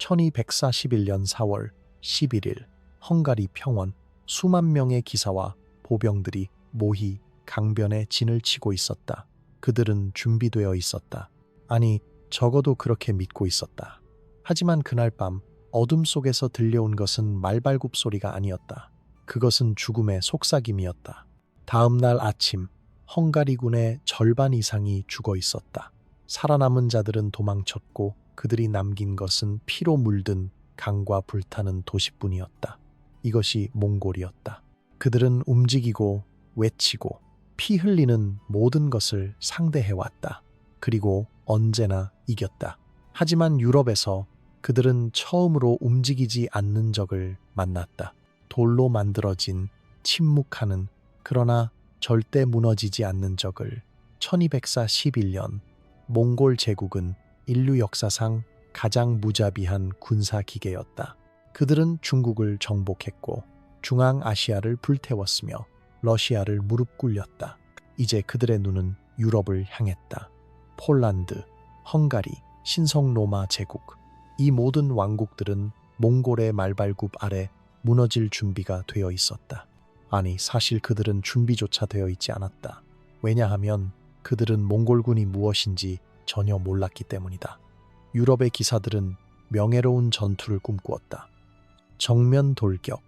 1241년 4월 11일 헝가리 평원 수만 명의 기사와 보병들이 모히 강변에 진을 치고 있었다. 그들은 준비되어 있었다. 아니, 적어도 그렇게 믿고 있었다. 하지만 그날 밤 어둠 속에서 들려온 것은 말발굽 소리가 아니었다. 그것은 죽음의 속삭임이었다. 다음 날 아침 헝가리군의 절반 이상이 죽어 있었다. 살아남은 자들은 도망쳤고 그들이 남긴 것은 피로 물든 강과 불타는 도시뿐이었다. 이것이 몽골이었다. 그들은 움직이고 외치고 피 흘리는 모든 것을 상대해왔다. 그리고 언제나 이겼다. 하지만 유럽에서 그들은 처음으로 움직이지 않는 적을 만났다. 돌로 만들어진 침묵하는 그러나 절대 무너지지 않는 적을. 1241년 몽골 제국은 인류 역사상 가장 무자비한 군사 기계였다. 그들은 중국을 정복했고 중앙아시아를 불태웠으며 러시아를 무릎 꿇렸다. 이제 그들의 눈은 유럽을 향했다. 폴란드, 헝가리, 신성 로마 제국, 이 모든 왕국들은 몽골의 말발굽 아래 무너질 준비가 되어 있었다. 아니, 사실 그들은 준비조차 되어 있지 않았다. 왜냐하면 그들은 몽골군이 무엇인지 전혀 몰랐기 때문이다. 유럽의 기사들은 명예로운 전투를 꿈꾸었다. 정면 돌격,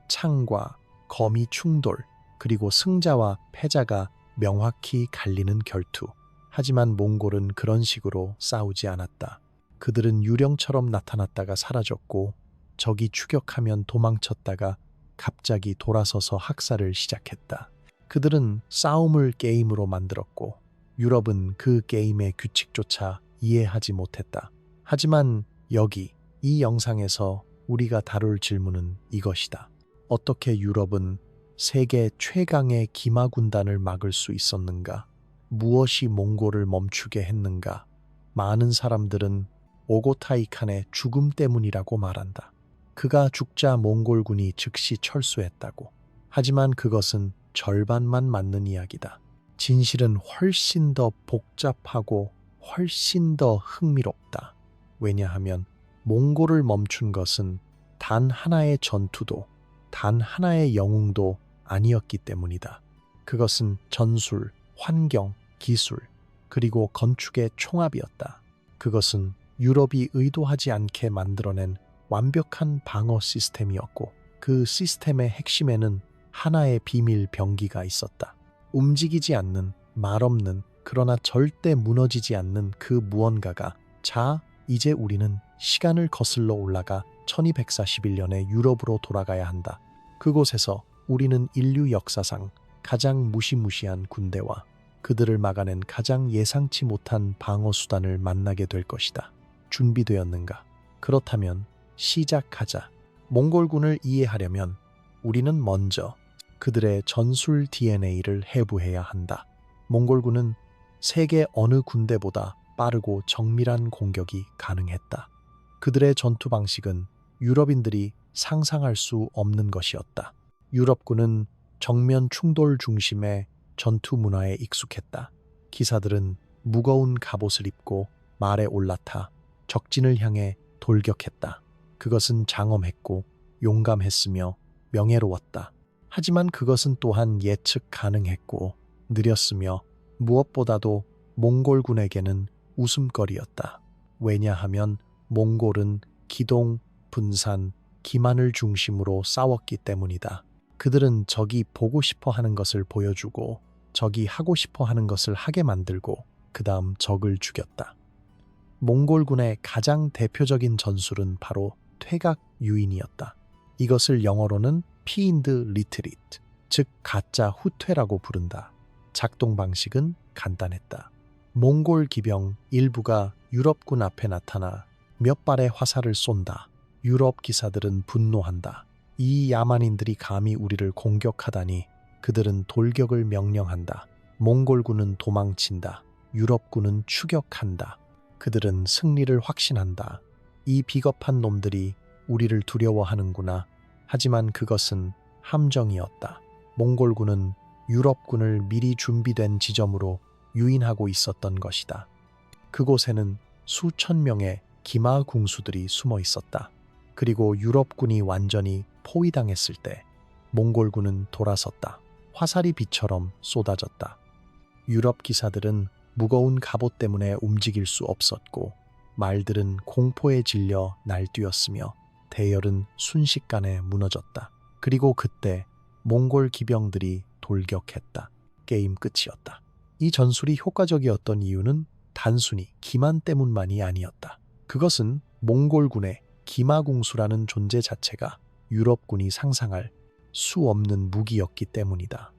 창과 거미 충돌, 그리고 승자와 패자가 명확히 갈리는 결투. 하지만 몽골은 그런 식으로 싸우지 않았다. 그들은 유령처럼 나타났다가 사라졌고 적이 추격하면 도망쳤다가 갑자기 돌아서서 학살을 시작했다. 그들은 싸움을 게임으로 만들었고 유럽은 그 게임의 규칙조차 이해하지 못했다. 하지만 여기 이 영상에서 우리가 다룰 질문은 이것이다. 어떻게 유럽은 세계 최강의 기마 군단을 막을 수 있었는가? 무엇이 몽골을 멈추게 했는가? 많은 사람들은 오고타이 칸의 죽음 때문이라고 말한다. 그가 죽자 몽골군이 즉시 철수했다고. 하지만 그것은 절반만 맞는 이야기다. 진실은 훨씬 더 복잡하고 훨씬 더 흥미롭다. 왜냐하면 몽골을 멈춘 것은 단 하나의 전투도 단 하나의 영웅도 아니었기 때문이다. 그것은 전술, 환경, 기술, 그리고 건축의 총합이었다. 그것은 유럽이 의도하지 않게 만들어낸 완벽한 방어 시스템이었고 그 시스템의 핵심에는 하나의 비밀 병기가 있었다. 움직이지 않는, 말없는, 그러나 절대 무너지지 않는 그 무언가가. 자, 이제 우리는 시간을 거슬러 올라가 1241년의 유럽으로 돌아가야 한다. 그곳에서 우리는 인류 역사상 가장 무시무시한 군대와 그들을 막아낸 가장 예상치 못한 방어 수단을 만나게 될 것이다. 준비되었는가? 그렇다면 시작하자. 몽골군을 이해하려면 우리는 먼저 그들의 전술 DNA를 해부해야 한다. 몽골군은 세계 어느 군대보다 빠르고 정밀한 공격이 가능했다. 그들의 전투 방식은 유럽인들이 상상할 수 없는 것이었다. 유럽군은 정면 충돌 중심의 전투 문화에 익숙했다. 기사들은 무거운 갑옷을 입고 말에 올라타 적진을 향해 돌격했다. 그것은 장엄했고 용감했으며 명예로웠다. 하지만 그것은 또한 예측 가능했고 느렸으며 무엇보다도 몽골군에게는 웃음거리였다. 왜냐하면 몽골은 기동, 분산, 기만을 중심으로 싸웠기 때문이다. 그들은 적이 보고 싶어 하는 것을 보여주고 적이 하고 싶어 하는 것을 하게 만들고 그 다음 적을 죽였다. 몽골군의 가장 대표적인 전술은 바로 퇴각 유인이었다. 이것을 영어로는 피인드 리트리트, 즉 가짜 후퇴라고 부른다. 작동 방식은 간단했다. 몽골 기병 일부가 유럽군 앞에 나타나 몇 발의 화살을 쏜다. 유럽 기사들은 분노한다. 이 야만인들이 감히 우리를 공격하다니. 그들은 돌격을 명령한다. 몽골군은 도망친다. 유럽군은 추격한다. 그들은 승리를 확신한다. 이 비겁한 놈들이 우리를 두려워하는구나. 하지만 그것은 함정이었다. 몽골군은 유럽군을 미리 준비된 지점으로 유인하고 있었던 것이다. 그곳에는 수천 명의 기마 궁수들이 숨어 있었다. 그리고 유럽군이 완전히 포위당했을 때 몽골군은 돌아섰다. 화살이 비처럼 쏟아졌다. 유럽 기사들은 무거운 갑옷 때문에 움직일 수 없었고 말들은 공포에 질려 날뛰었으며 대열은 순식간에 무너졌다. 그리고 그때 몽골 기병들이 돌격했다. 게임 끝이었다. 이 전술이 효과적이었던 이유는 단순히 기만 때문만이 아니었다. 그것은 몽골군의 기마궁수라는 존재 자체가 유럽군이 상상할 수 없는 무기였기 때문이다.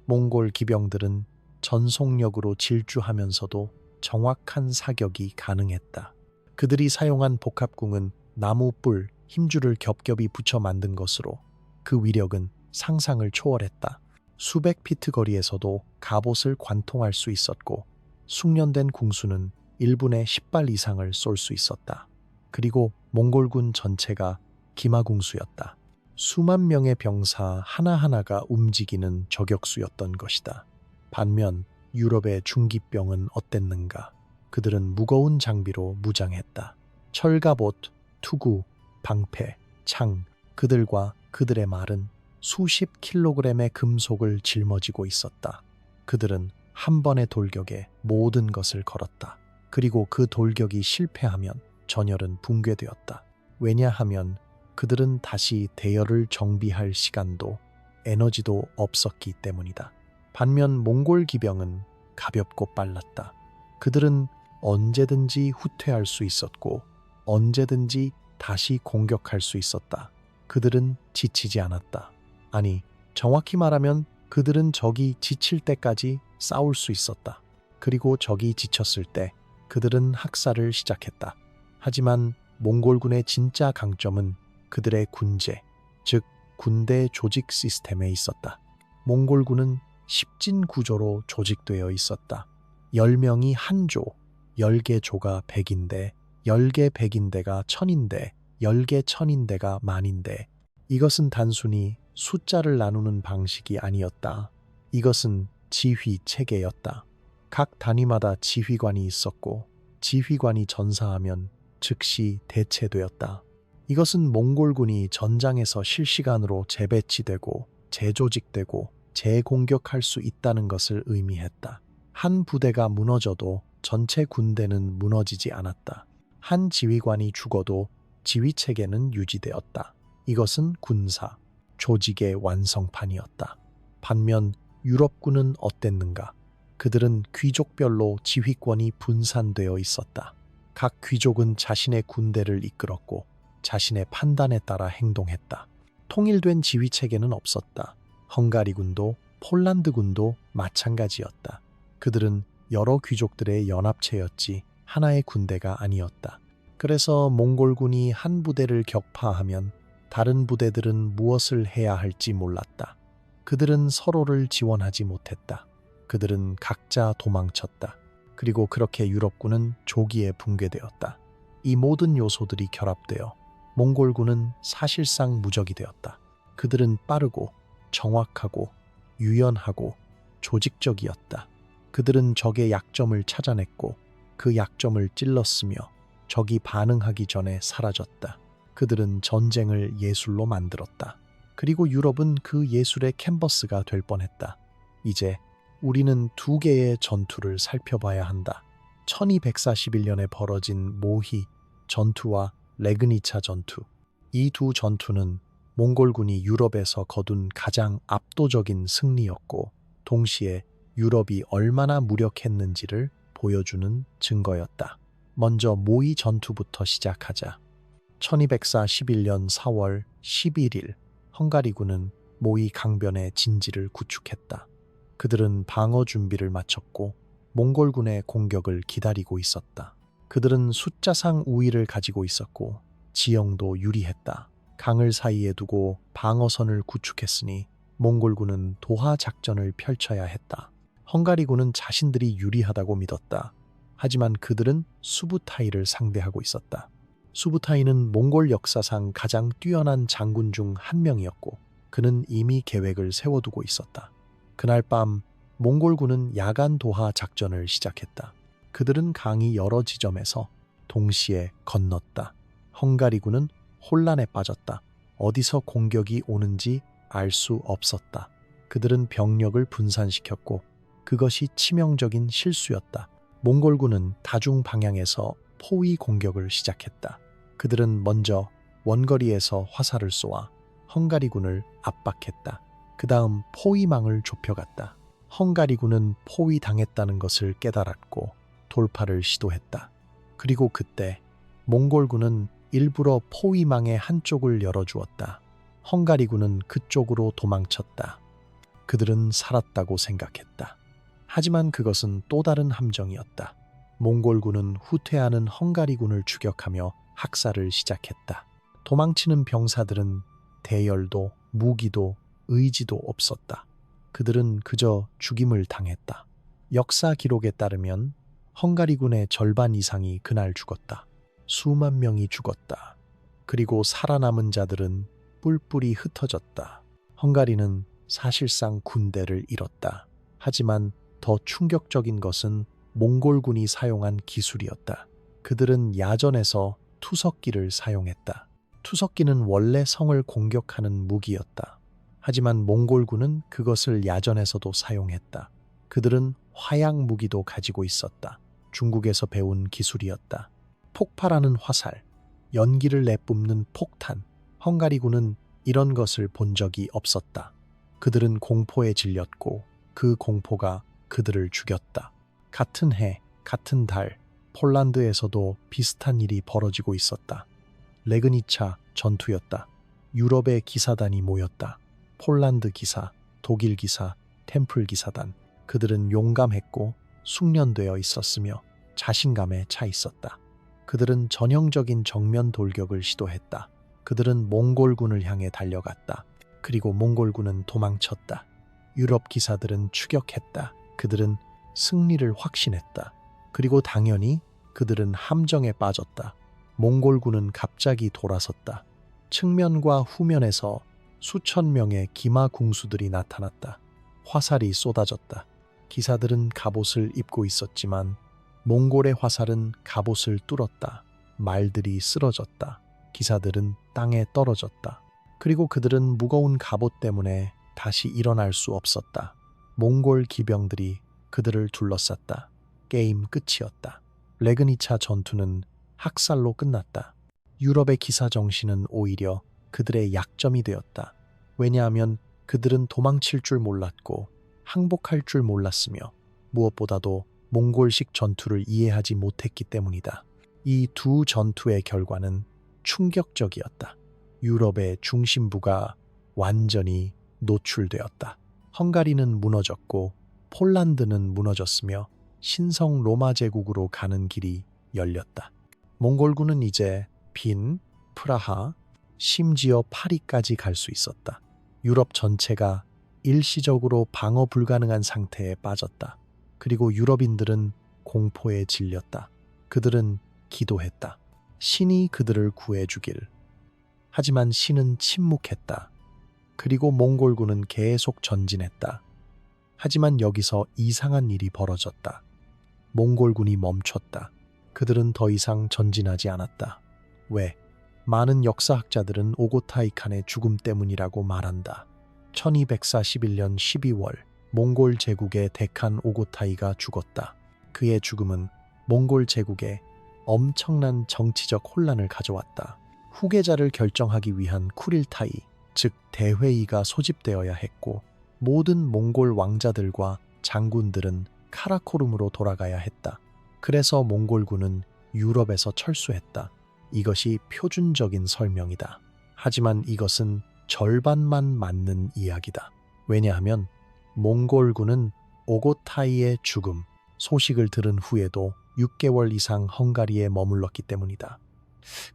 몽골 기병들은 전속력으로 질주하면서도 정확한 사격이 가능했다. 그들이 사용한 복합궁은 나무 뿔, 힘줄을 겹겹이 붙여 만든 것으로 그 위력은 상상을 초월했다. 수백 피트 거리에서도 갑옷을 관통할 수 있었고 숙련된 궁수는 1분에 10발 이상을 쏠 수 있었다. 그리고 몽골군 전체가 기마궁수였다. 수만 명의 병사 하나하나가 움직이는 저격수였던 것이다. 반면 유럽의 중기병은 어땠는가? 그들은 무거운 장비로 무장했다. 철갑옷, 투구, 방패, 창, 그들과 그들의 말은 수십 킬로그램의 금속을 짊어지고 있었다. 그들은 한 번의 돌격에 모든 것을 걸었다. 그리고 그 돌격이 실패하면 전열은 붕괴되었다. 왜냐하면 그들은 다시 대열을 정비할 시간도 에너지도 없었기 때문이다. 반면 몽골 기병은 가볍고 빨랐다. 그들은 언제든지 후퇴할 수 있었고 언제든지 다시 공격할 수 있었다. 그들은 지치지 않았다. 아니, 정확히 말하면 그들은 적이 지칠 때까지 싸울 수 있었다. 그리고 적이 지쳤을 때 그들은 학살을 시작했다. 하지만 몽골군의 진짜 강점은 그들의 군제, 즉 군대 조직 시스템에 있었다. 몽골군은 십진 구조로 조직되어 있었다. 10명이 한 조, 10개 조가 100인데 10개 100인데가 1000인데 10개 1000인데가 만인데 이것은 단순히 숫자를 나누는 방식이 아니었다. 이것은 지휘 체계였다. 각 단위마다 지휘관이 있었고 지휘관이 전사하면 즉시 대체되었다. 이것은 몽골군이 전장에서 실시간으로 재배치되고 재조직되고 재공격할 수 있다는 것을 의미했다. 한 부대가 무너져도 전체 군대는 무너지지 않았다. 한 지휘관이 죽어도 지휘체계는 유지되었다. 이것은 군사, 조직의 완성판이었다. 반면 유럽군은 어땠는가? 그들은 귀족별로 지휘권이 분산되어 있었다. 각 귀족은 자신의 군대를 이끌었고 자신의 판단에 따라 행동했다. 통일된 지휘체계는 없었다. 헝가리군도 폴란드군도 마찬가지였다. 그들은 여러 귀족들의 연합체였지 하나의 군대가 아니었다. 그래서 몽골군이 한 부대를 격파하면 다른 부대들은 무엇을 해야 할지 몰랐다. 그들은 서로를 지원하지 못했다. 그들은 각자 도망쳤다. 그리고 그렇게 유럽군은 조기에 붕괴되었다. 이 모든 요소들이 결합되어 몽골군은 사실상 무적이 되었다. 그들은 빠르고 정확하고 유연하고 조직적이었다. 그들은 적의 약점을 찾아냈고 그 약점을 찔렀으며 적이 반응하기 전에 사라졌다. 그들은 전쟁을 예술로 만들었다. 그리고 유럽은 그 예술의 캔버스가 될 뻔했다. 이제 우리는 두 개의 전투를 살펴봐야 한다. 1241년에 벌어진 모히 전투와 레그니차 전투. 이 두 전투는 몽골군이 유럽에서 거둔 가장 압도적인 승리였고 동시에 유럽이 얼마나 무력했는지를 보여주는 증거였다. 먼저 모히 전투부터 시작하자. 1241년 4월 11일 헝가리군은 모히 강변의 진지를 구축했다. 그들은 방어 준비를 마쳤고 몽골군의 공격을 기다리고 있었다. 그들은 숫자상 우위를 가지고 있었고 지형도 유리했다. 강을 사이에 두고 방어선을 구축했으니 몽골군은 도하 작전을 펼쳐야 했다. 헝가리군은 자신들이 유리하다고 믿었다. 하지만 그들은 수부타이를 상대하고 있었다. 수부타이는 몽골 역사상 가장 뛰어난 장군 중 한 명이었고 그는 이미 계획을 세워두고 있었다. 그날 밤 몽골군은 야간 도하 작전을 시작했다. 그들은 강이 여러 지점에서 동시에 건넜다. 헝가리군은 혼란에 빠졌다. 어디서 공격이 오는지 알 수 없었다. 그들은 병력을 분산시켰고 그것이 치명적인 실수였다. 몽골군은 다중 방향에서 포위 공격을 시작했다. 그들은 먼저 원거리에서 화살을 쏘아 헝가리군을 압박했다. 그 다음 포위망을 좁혀갔다. 헝가리군은 포위당했다는 것을 깨달았고 돌파를 시도했다. 그리고 그때 몽골군은 일부러 포위망의 한쪽을 열어주었다. 헝가리군은 그쪽으로 도망쳤다. 그들은 살았다고 생각했다. 하지만 그것은 또 다른 함정이었다. 몽골군은 후퇴하는 헝가리군을 추격하며 학살을 시작했다. 도망치는 병사들은 대열도 무기도 의지도 없었다. 그들은 그저 죽임을 당했다. 역사 기록에 따르면 헝가리군의 절반 이상이 그날 죽었다. 수만 명이 죽었다. 그리고 살아남은 자들은 뿔뿔이 흩어졌다. 헝가리는 사실상 군대를 잃었다. 하지만 더 충격적인 것은 몽골군이 사용한 기술이었다. 그들은 야전에서 투석기를 사용했다. 투석기는 원래 성을 공격하는 무기였다. 하지만 몽골군은 그것을 야전에서도 사용했다. 그들은 화약 무기도 가지고 있었다. 중국에서 배운 기술이었다. 폭발하는 화살, 연기를 내뿜는 폭탄. 헝가리군은 이런 것을 본 적이 없었다. 그들은 공포에 질렸고 그 공포가 그들을 죽였다. 같은 해, 같은 달, 폴란드에서도 비슷한 일이 벌어지고 있었다. 레그니차 전투였다. 유럽의 기사단이 모였다. 폴란드 기사, 독일 기사, 템플 기사단. 그들은 용감했고 숙련되어 있었으며 자신감에 차 있었다. 그들은 전형적인 정면 돌격을 시도했다. 그들은 몽골군을 향해 달려갔다. 그리고 몽골군은 도망쳤다. 유럽 기사들은 추격했다. 그들은 승리를 확신했다. 그리고 당연히 그들은 함정에 빠졌다. 몽골군은 갑자기 돌아섰다. 측면과 후면에서 수천 명의 기마 궁수들이 나타났다. 화살이 쏟아졌다. 기사들은 갑옷을 입고 있었지만 몽골의 화살은 갑옷을 뚫었다. 말들이 쓰러졌다. 기사들은 땅에 떨어졌다. 그리고 그들은 무거운 갑옷 때문에 다시 일어날 수 없었다. 몽골 기병들이 그들을 둘러쌌다. 게임 끝이었다. 레그니차 전투는 학살로 끝났다. 유럽의 기사 정신은 오히려 그들의 약점이 되었다. 왜냐하면 그들은 도망칠 줄 몰랐고 항복할 줄 몰랐으며 무엇보다도 몽골식 전투를 이해하지 못했기 때문이다. 이 두 전투의 결과는 충격적이었다. 유럽의 중심부가 완전히 노출되었다. 헝가리는 무너졌고 폴란드는 무너졌으며 신성 로마 제국으로 가는 길이 열렸다. 몽골군은 이제 빈, 프라하, 심지어 파리까지 갈 수 있었다. 유럽 전체가 일시적으로 방어 불가능한 상태에 빠졌다. 그리고 유럽인들은 공포에 질렸다. 그들은 기도했다. 신이 그들을 구해주길. 하지만 신은 침묵했다. 그리고 몽골군은 계속 전진했다. 하지만 여기서 이상한 일이 벌어졌다. 몽골군이 멈췄다. 그들은 더 이상 전진하지 않았다. 왜? 많은 역사학자들은 오고타이 칸의 죽음 때문이라고 말한다. 1241년 12월 몽골 제국의 데칸 오고타이가 죽었다. 그의 죽음은 몽골 제국에 엄청난 정치적 혼란을 가져왔다. 후계자를 결정하기 위한 쿠릴타이, 즉 대회의가 소집되어야 했고 모든 몽골 왕자들과 장군들은 카라코룸으로 돌아가야 했다. 그래서 몽골군은 유럽에서 철수했다. 이것이 표준적인 설명이다. 하지만 이것은 절반만 맞는 이야기다. 왜냐하면 몽골군은 오고타이의 죽음 소식을 들은 후에도 6개월 이상 헝가리에 머물렀기 때문이다.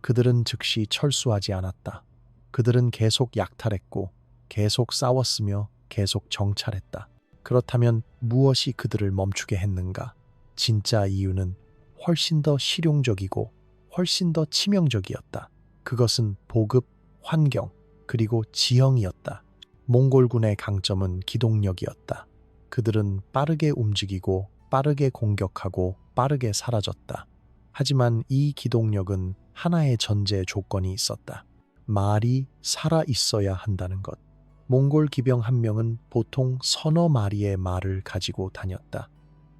그들은 즉시 철수하지 않았다. 그들은 계속 약탈했고 계속 싸웠으며 계속 정찰했다. 그렇다면 무엇이 그들을 멈추게 했는가? 진짜 이유는 훨씬 더 실용적이고 훨씬 더 치명적이었다. 그것은 보급, 환경, 그리고 지형이었다. 몽골군의 강점은 기동력이었다. 그들은 빠르게 움직이고 빠르게 공격하고 빠르게 사라졌다. 하지만 이 기동력은 하나의 전제 조건이 있었다. 말이 살아 있어야 한다는 것. 몽골 기병 한 명은 보통 서너 마리의 말을 가지고 다녔다.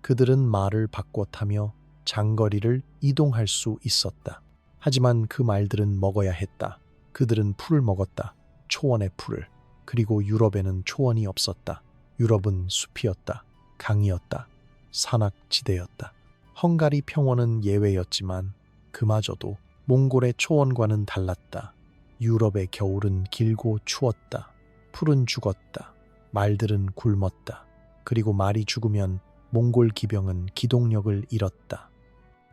그들은 말을 바꿔 타며 장거리를 이동할 수 있었다. 하지만 그 말들은 먹어야 했다. 그들은 풀을 먹었다. 초원의 풀을. 그리고 유럽에는 초원이 없었다. 유럽은 숲이었다. 강이었다. 산악지대였다. 헝가리 평원은 예외였지만 그마저도 몽골의 초원과는 달랐다. 유럽의 겨울은 길고 추웠다. 풀은 죽었다. 말들은 굶었다. 그리고 말이 죽으면 몽골 기병은 기동력을 잃었다.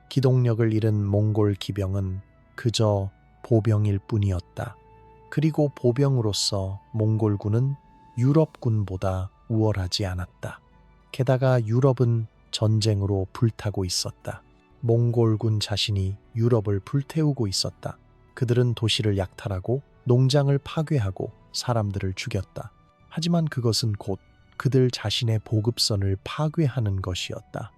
기동력을 잃은 몽골 기병은 그저 보병일 뿐이었다. 그리고 보병으로서 몽골군은 유럽군보다 우월하지 않았다. 게다가 유럽은 전쟁으로 불타고 있었다. 몽골군 자신이 유럽을 불태우고 있었다. 그들은 도시를 약탈하고 농장을 파괴하고 사람들을 죽였다. 하지만 그것은 곧 그들 자신의 보급선을 파괴하는 것이었다.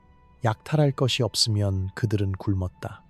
약탈할 것이 없으면 그들은 굶었다.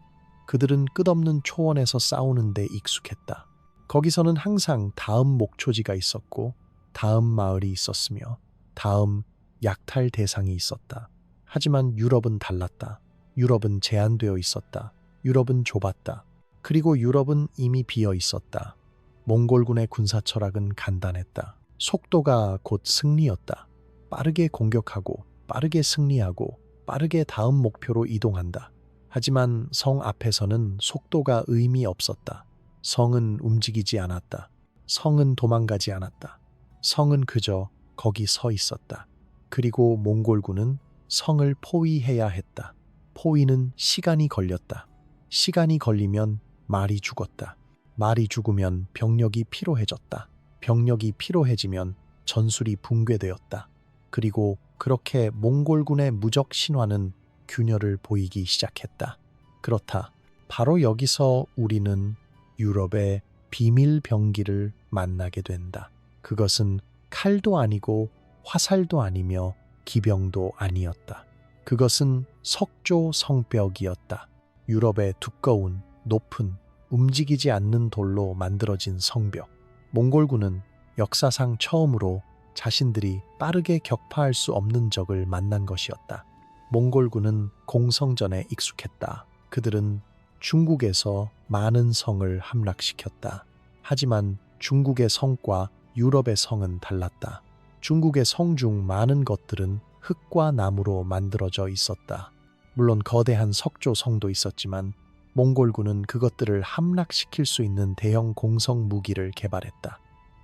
그들은 끝없는 초원에서 싸우는 데 익숙했다. 거기서는 항상 다음 목초지가 있었고 다음 마을이 있었으며 다음 약탈 대상이 있었다. 하지만 유럽은 달랐다. 유럽은 제한되어 있었다. 유럽은 좁았다. 그리고 유럽은 이미 비어 있었다. 몽골군의 군사 철학은 간단했다. 속도가 곧 승리였다. 빠르게 공격하고 빠르게 승리하고 빠르게 다음 목표로 이동한다. 하지만 성 앞에서는 속도가 의미 없었다. 성은 움직이지 않았다. 성은 도망가지 않았다. 성은 그저 거기 서 있었다. 그리고 몽골군은 성을 포위해야 했다. 포위는 시간이 걸렸다. 시간이 걸리면 말이 죽었다. 말이 죽으면 병력이 피로해졌다. 병력이 피로해지면 전술이 붕괴되었다. 그리고 그렇게 몽골군의 무적 신화는 균열을 보이기 시작했다. 그렇다. 바로 여기서 우리는 유럽의 비밀 병기를 만나게 된다. 그것은 칼도 아니고 화살도 아니며 기병도 아니었다. 그것은 석조 성벽이었다. 유럽의 두꺼운, 높은, 움직이지 않는 돌로 만들어진 성벽. 몽골군은 역사상 처음으로 자신들이 빠르게 격파할 수 없는 적을 만난 것이었다. 몽골군은 공성전에 익숙했다. 그들은 중국에서 많은 성을 함락시켰다. 하지만 중국의 성과 유럽의 성은 달랐다. 중국의 성 중 많은 것들은 흙과 나무로 만들어져 있었다. 물론 거대한 석조 성도 있었지만 몽골군은 그것들을 함락시킬 수 있는 대형 공성 무기를 개발했다.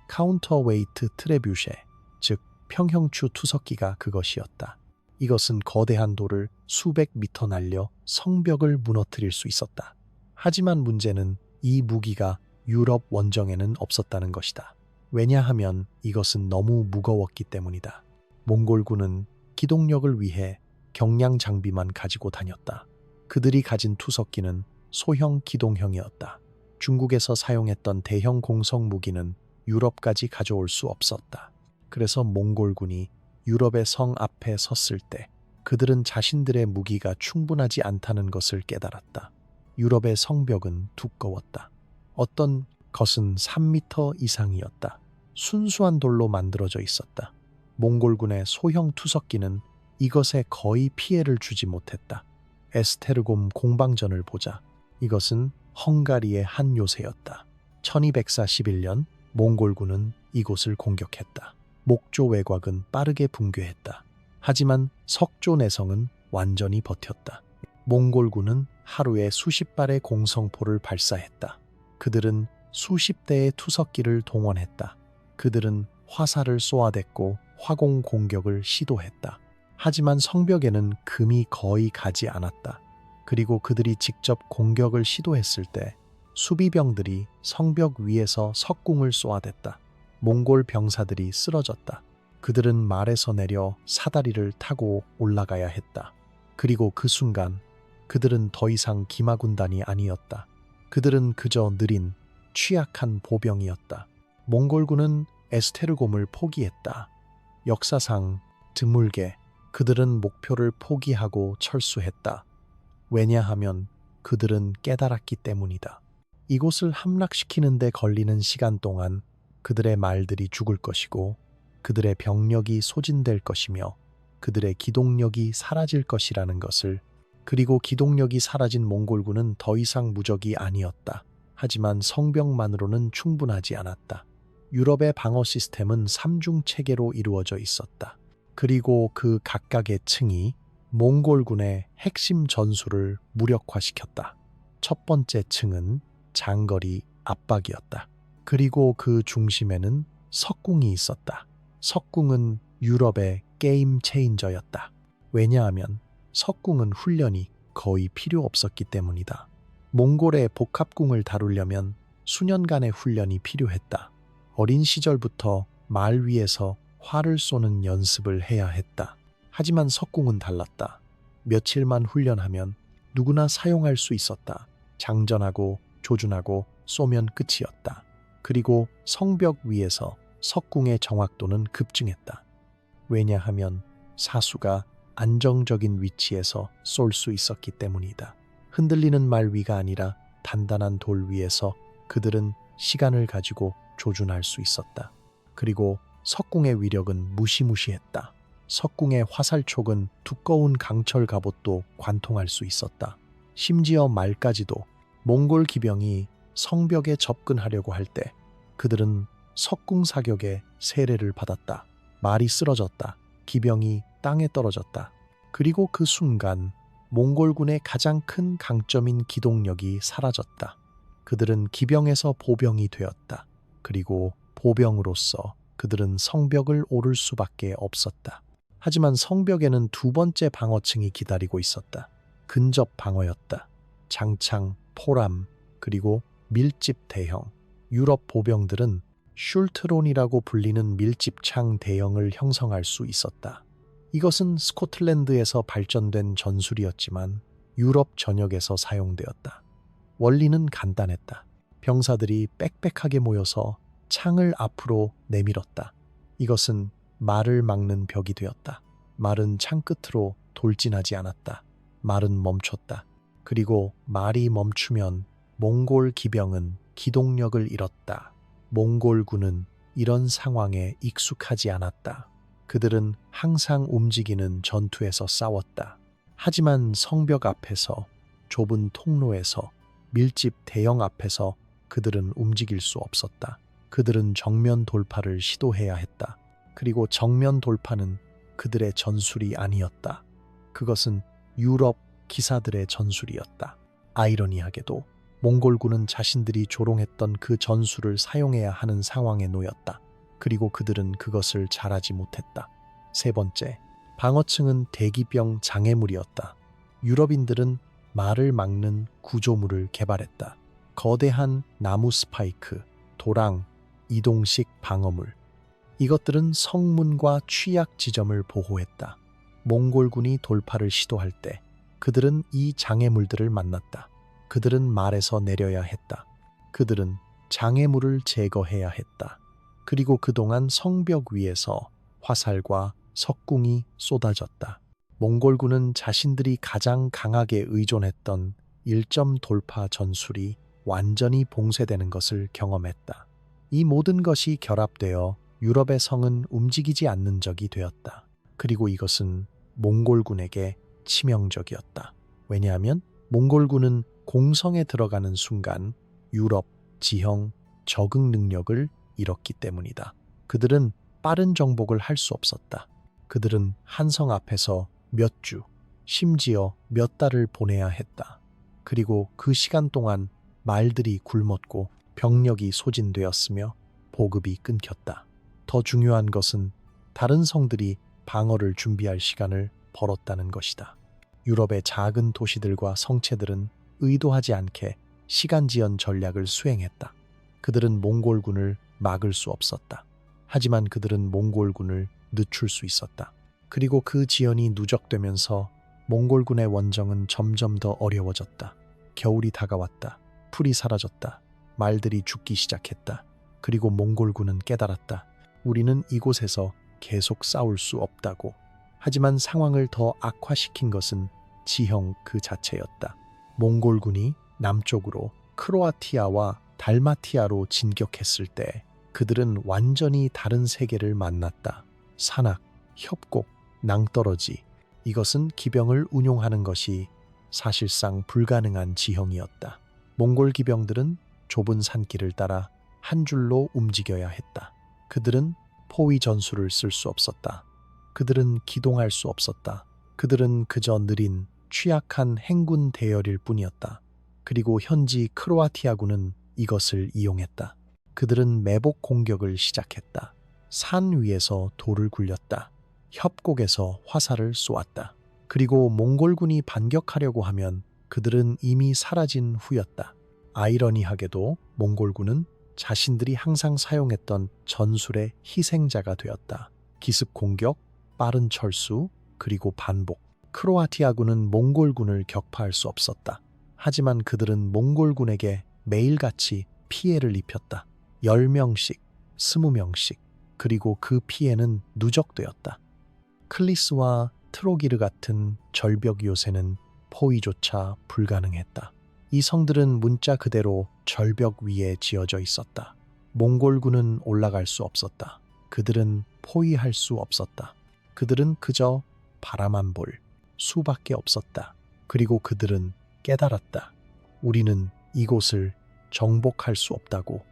카운터웨이트 트레뷰쉐, 즉 평형추 투석기가 그것이었다. 이것은 거대한 돌을 수백 미터 날려 성벽을 무너뜨릴 수 있었다. 하지만 문제는 이 무기가 유럽 원정에는 없었다는 것이다. 왜냐하면 이것은 너무 무거웠기 때문이다. 몽골군은 기동력을 위해 경량 장비만 가지고 다녔다. 그들이 가진 투석기는 소형 기동형이었다. 중국에서 사용했던 대형 공성 무기는 유럽까지 가져올 수 없었다. 그래서 몽골군이 유럽의 성 앞에 섰을 때 그들은 자신들의 무기가 충분하지 않다는 것을 깨달았다. 유럽의 성벽은 두꺼웠다. 어떤 것은 3미터 이상이었다. 순수한 돌로 만들어져 있었다. 몽골군의 소형 투석기는 이것에 거의 피해를 주지 못했다. 에스테르곰 공방전을 보자. 이것은 헝가리의 한 요새였다. 1241년 몽골군은 이곳을 공격했다. 목조 외곽은 빠르게 붕괴했다. 하지만 석조 내성은 완전히 버텼다. 몽골군은 하루에 수십 발의 공성포를 발사했다. 그들은 수십 대의 투석기를 동원했다. 그들은 화살을 쏘아댔고 화공 공격을 시도했다. 하지만 성벽에는 금이 거의 가지 않았다. 그리고 그들이 직접 공격을 시도했을 때 수비병들이 성벽 위에서 석궁을 쏘아댔다. 몽골 병사들이 쓰러졌다. 그들은 말에서 내려 사다리를 타고 올라가야 했다. 그리고 그 순간 그들은 더 이상 기마군단이 아니었다. 그들은 그저 느린, 취약한 보병이었다. 몽골군은 에스테르곰을 포기했다. 역사상 드물게 그들은 목표를 포기하고 철수했다. 왜냐하면 그들은 깨달았기 때문이다. 이곳을 함락시키는 데 걸리는 시간 동안 그들의 말들이 죽을 것이고 그들의 병력이 소진될 것이며 그들의 기동력이 사라질 것이라는 것을, 그리고 기동력이 사라진 몽골군은 더 이상 무적이 아니었다. 하지만 성벽만으로는 충분하지 않았다. 유럽의 방어 시스템은 3중 체계로 이루어져 있었다. 그리고 그 각각의 층이 몽골군의 핵심 전술을 무력화시켰다. 첫 번째 층은 장거리 압박이었다. 그리고 그 중심에는 석궁이 있었다. 석궁은 유럽의 게임 체인저였다. 왜냐하면 석궁은 훈련이 거의 필요 없었기 때문이다. 몽골의 복합궁을 다루려면 수년간의 훈련이 필요했다. 어린 시절부터 말 위에서 활을 쏘는 연습을 해야 했다. 하지만 석궁은 달랐다. 며칠만 훈련하면 누구나 사용할 수 있었다. 장전하고 조준하고 쏘면 끝이었다. 그리고 성벽 위에서 석궁의 정확도는 급증했다. 왜냐하면 사수가 안정적인 위치에서 쏠 수 있었기 때문이다. 흔들리는 말 위가 아니라 단단한 돌 위에서 그들은 시간을 가지고 조준할 수 있었다. 그리고 석궁의 위력은 무시무시했다. 석궁의 화살촉은 두꺼운 강철 갑옷도 관통할 수 있었다. 심지어 말까지도. 몽골 기병이 성벽에 접근하려고 할 때 그들은 석궁 사격의 세례를 받았다. 말이 쓰러졌다. 기병이 땅에 떨어졌다. 그리고 그 순간 몽골군의 가장 큰 강점인 기동력이 사라졌다. 그들은 기병에서 보병이 되었다. 그리고 보병으로서 그들은 성벽을 오를 수밖에 없었다. 하지만 성벽에는 두 번째 방어층이 기다리고 있었다. 근접 방어였다. 장창, 포람, 그리고 밀집 대형. 유럽 보병들은 슐트론이라고 불리는 밀집창 대형을 형성할 수 있었다. 이것은 스코틀랜드에서 발전된 전술이었지만 유럽 전역에서 사용되었다. 원리는 간단했다. 병사들이 빽빽하게 모여서 창을 앞으로 내밀었다. 이것은 말을 막는 벽이 되었다. 말은 창 끝으로 돌진하지 않았다. 말은 멈췄다. 그리고 말이 멈추면 몽골 기병은 기동력을 잃었다. 몽골군은 이런 상황에 익숙하지 않았다. 그들은 항상 움직이는 전투에서 싸웠다. 하지만 성벽 앞에서, 좁은 통로에서, 밀집 대형 앞에서 그들은 움직일 수 없었다. 그들은 정면 돌파를 시도해야 했다. 그리고 정면 돌파는 그들의 전술이 아니었다. 그것은 유럽 기사들의 전술이었다. 아이러니하게도 몽골군은 자신들이 조롱했던 그 전술을 사용해야 하는 상황에 놓였다. 그리고 그들은 그것을 잘하지 못했다. 세 번째, 방어층은 대기병 장애물이었다. 유럽인들은 말을 막는 구조물을 개발했다. 거대한 나무 스파이크, 도랑, 이동식 방어물. 이것들은 성문과 취약 지점을 보호했다. 몽골군이 돌파를 시도할 때 그들은 이 장애물들을 만났다. 그들은 말에서 내려야 했다. 그들은 장애물을 제거해야 했다. 그리고 그동안 성벽 위에서 화살과 석궁이 쏟아졌다. 몽골군은 자신들이 가장 강하게 의존했던 1점 돌파 전술이 완전히 봉쇄되는 것을 경험했다. 이 모든 것이 결합되어 유럽의 성은 움직이지 않는 적이 되었다. 그리고 이것은 몽골군에게 치명적이었다. 왜냐하면 몽골군은 공성에 들어가는 순간 유럽 지형 적응 능력을 잃었기 때문이다. 그들은 빠른 정복을 할 수 없었다. 그들은 한 성 앞에서 몇 주, 심지어 몇 달을 보내야 했다. 그리고 그 시간 동안 말들이 굶었고 병력이 소진되었으며 보급이 끊겼다. 더 중요한 것은 다른 성들이 방어를 준비할 시간을 벌었다는 것이다. 유럽의 작은 도시들과 성체들은 의도하지 않게 시간지연 전략을 수행했다. 그들은 몽골군을 막을 수 없었다. 하지만 그들은 몽골군을 늦출 수 있었다. 그리고 그 지연이 누적되면서 몽골군의 원정은 점점 더 어려워졌다. 겨울이 다가왔다. 풀이 사라졌다. 말들이 죽기 시작했다. 그리고 몽골군은 깨달았다. 우리는 이곳에서 계속 싸울 수 없다고. 하지만 상황을 더 악화시킨 것은 지형 그 자체였다. 몽골군이 남쪽으로 크로아티아와 달마티아로 진격했을 때 그들은 완전히 다른 세계를 만났다. 산악, 협곡, 낭떠러지. 이것은 기병을 운용하는 것이 사실상 불가능한 지형이었다. 몽골 기병들은 좁은 산길을 따라 한 줄로 움직여야 했다. 그들은 포위 전술을 쓸 수 없었다. 그들은 기동할 수 없었다. 그들은 그저 느린 취약한 행군 대열일 뿐이었다. 그리고 현지 크로아티아군은 이것을 이용했다. 그들은 매복 공격을 시작했다. 산 위에서 돌을 굴렸다. 협곡에서 화살을 쏘았다. 그리고 몽골군이 반격하려고 하면 그들은 이미 사라진 후였다. 아이러니하게도 몽골군은 자신들이 항상 사용했던 전술의 희생자가 되었다. 기습 공격, 빠른 철수, 그리고 반복. 크로아티아군은 몽골군을 격파할 수 없었다. 하지만 그들은 몽골군에게 매일같이 피해를 입혔다. 10명씩, 20명씩, 그리고 그 피해는 누적되었다. 클리스와 트로기르 같은 절벽 요새는 포위조차 불가능했다. 이 성들은 문자 그대로 절벽 위에 지어져 있었다. 몽골군은 올라갈 수 없었다. 그들은 포위할 수 없었다. 그들은 그저 바라만 볼 수밖에 없었다. 그리고 그들은 깨달았다. 우리는 이곳을 정복할 수 없다고.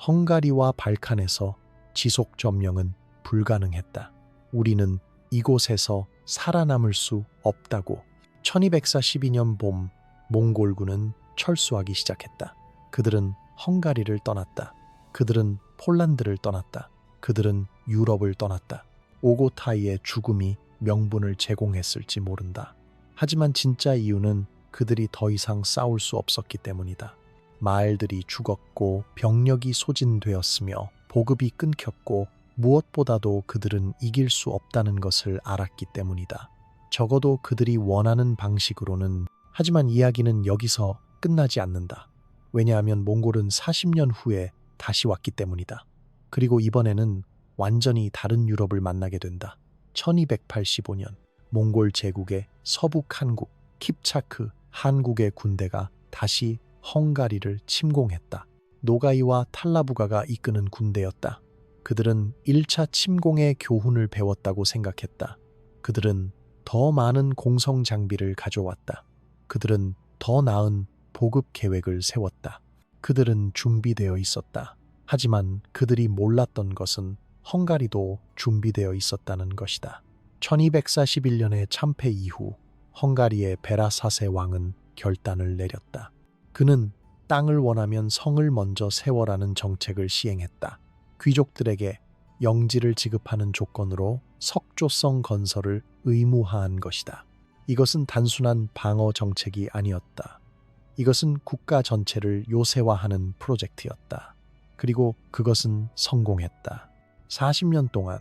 헝가리와 발칸에서 지속 점령은 불가능했다. 우리는 이곳에서 살아남을 수 없다고. 1242년 봄 몽골군은 철수하기 시작했다. 그들은 헝가리를 떠났다. 그들은 폴란드를 떠났다. 그들은 유럽을 떠났다. 오고타이의 죽음이 명분을 제공했을지 모른다. 하지만 진짜 이유는 그들이 더 이상 싸울 수 없었기 때문이다. 마을들이 죽었고 병력이 소진되었으며 보급이 끊겼고 무엇보다도 그들은 이길 수 없다는 것을 알았기 때문이다. 적어도 그들이 원하는 방식으로는. 하지만 이야기는 여기서 끝나지 않는다. 왜냐하면 몽골은 40년 후에 다시 왔기 때문이다. 그리고 이번에는 완전히 다른 유럽을 만나게 된다. 1285년 몽골 제국의 서북 한국 킵차크 한국의 군대가 다시 헝가리를 침공했다. 노가이와 탈라부가가 이끄는 군대였다. 그들은 1차 침공의 교훈을 배웠다고 생각했다. 그들은 더 많은 공성 장비를 가져왔다. 그들은 더 나은 보급 계획을 세웠다. 그들은 준비되어 있었다. 하지만 그들이 몰랐던 것은 헝가리도 준비되어 있었다는 것이다. 1241년의 참패 이후 헝가리의 베라사세 왕은 결단을 내렸다. 그는 땅을 원하면 성을 먼저 세워라는 정책을 시행했다. 귀족들에게 영지를 지급하는 조건으로 석조성 건설을 의무화한 것이다. 이것은 단순한 방어 정책이 아니었다. 이것은 국가 전체를 요새화하는 프로젝트였다. 그리고 그것은 성공했다. 40년 동안